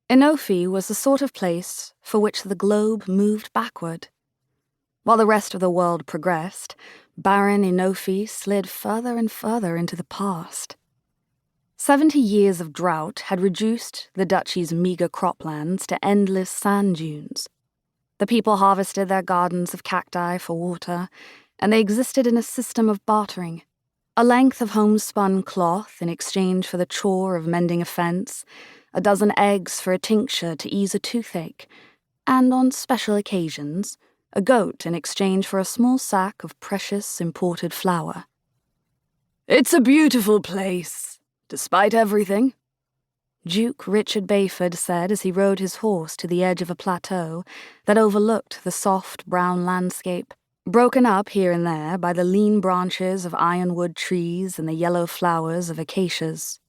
Inophe was the sort of place for which the globe moved backward. While the rest of the world progressed, barren Inophe slid further and further into the past. 70 years of drought had reduced the duchy's meager croplands to endless sand dunes. The people harvested their gardens of cacti for water, and they existed in a system of bartering. A length of homespun cloth in exchange for the chore of mending a fence, a dozen eggs for a tincture to ease a toothache, and on special occasions, a goat in exchange for a small sack of precious imported flour. "It's a beautiful place, despite everything," Duke Richard Bayford said as he rode his horse to the edge of a plateau that overlooked the soft brown landscape, broken up here and there by the lean branches of ironwood trees and the yellow flowers of acacias.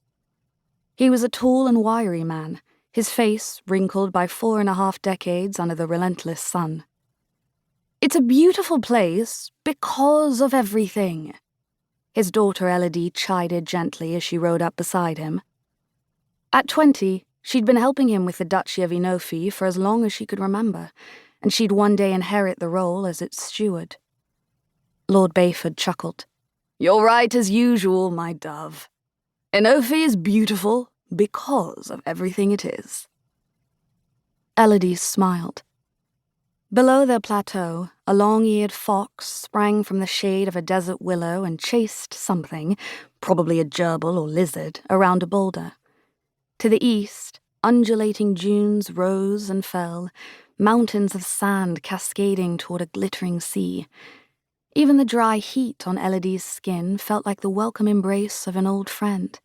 He was a tall and wiry man, his face wrinkled by 4.5 decades under the relentless sun. "It's a beautiful place because of everything," his daughter Elodie chided gently as she rode up beside him. At 20, she'd been helping him with the Duchy of Inophe for as long as she could remember, and she'd one day inherit the role as its steward. Lord Bayford chuckled. "You're right as usual, my dove. Inophe is beautiful because of everything it is." Elodie smiled. Below their plateau, a long-eared fox sprang from the shade of a desert willow and chased something, probably a gerbil or lizard, around a boulder. To the east, undulating dunes rose and fell, mountains of sand cascading toward a glittering sea. Even the dry heat on Elodie's skin felt like the welcome embrace of an old friend.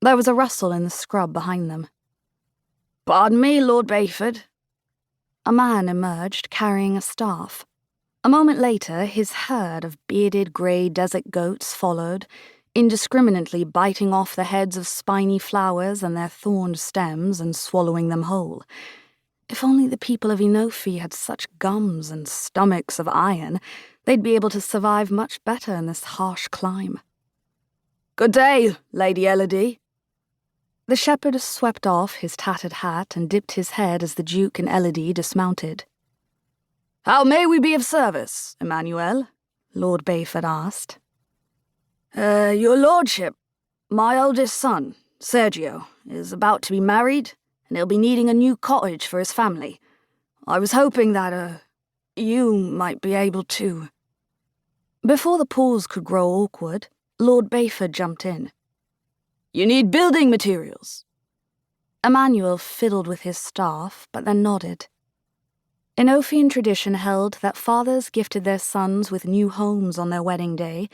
There was a rustle in the scrub behind them. "Pardon me, Lord Bayford." A man emerged carrying a staff. A moment later, his herd of bearded grey desert goats followed, indiscriminately biting off the heads of spiny flowers and their thorned stems and swallowing them whole. If only the people of Inophe had such gums and stomachs of iron, they'd be able to survive much better in this harsh clime. "Good day, Lady Elodie." The shepherd swept off his tattered hat and dipped his head as the Duke and Elodie dismounted. "How may we be of service, Emmanuel?" Lord Bayford asked. Your lordship, my oldest son, Sergio, is about to be married, and he'll be needing a new cottage for his family. I was hoping that, you might be able to..." Before the pause could grow awkward, Lord Bayford jumped in. "You need building materials." Emmanuel fiddled with his staff, but then nodded. Inophian tradition held that fathers gifted their sons with new homes on their wedding day,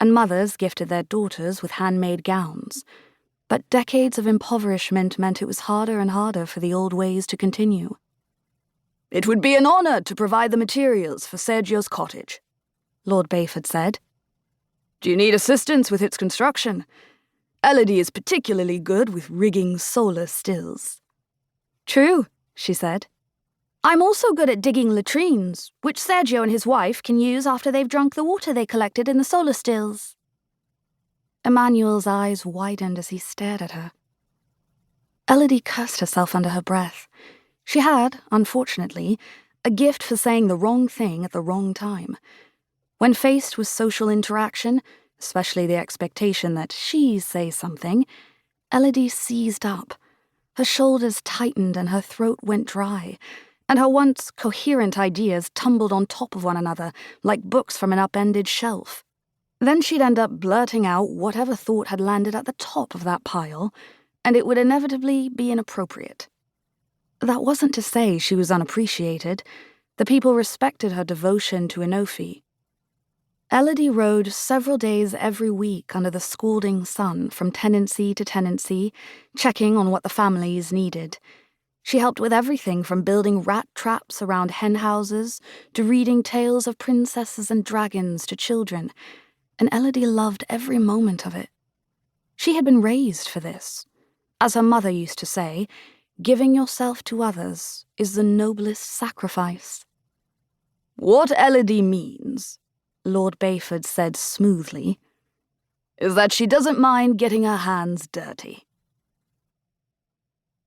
and mothers gifted their daughters with handmade gowns. But decades of impoverishment meant it was harder and harder for the old ways to continue. "It would be an honor to provide the materials for Sergio's cottage," Lord Bayford said. "Do you need assistance with its construction? Elodie is particularly good with rigging solar stills." "True," she said. "I'm also good at digging latrines, which Sergio and his wife can use after they've drunk the water they collected in the solar stills." Emmanuel's eyes widened as he stared at her. Elodie cursed herself under her breath. She had, unfortunately, a gift for saying the wrong thing at the wrong time. When faced with social interaction, especially the expectation that she say something, Elodie seized up. Her shoulders tightened and her throat went dry, and her once coherent ideas tumbled on top of one another like books from an upended shelf. Then she'd end up blurting out whatever thought had landed at the top of that pile, and it would inevitably be inappropriate. That wasn't to say she was unappreciated. The people respected her devotion to Inophe. Elodie rode several days every week under the scalding sun from tenancy to tenancy, checking on what the families needed. She helped with everything from building rat traps around hen houses to reading tales of princesses and dragons to children, and Elodie loved every moment of it. She had been raised for this. As her mother used to say, giving yourself to others is the noblest sacrifice. "What Elodie means," Lord Bayford said smoothly, "is that she doesn't mind getting her hands dirty."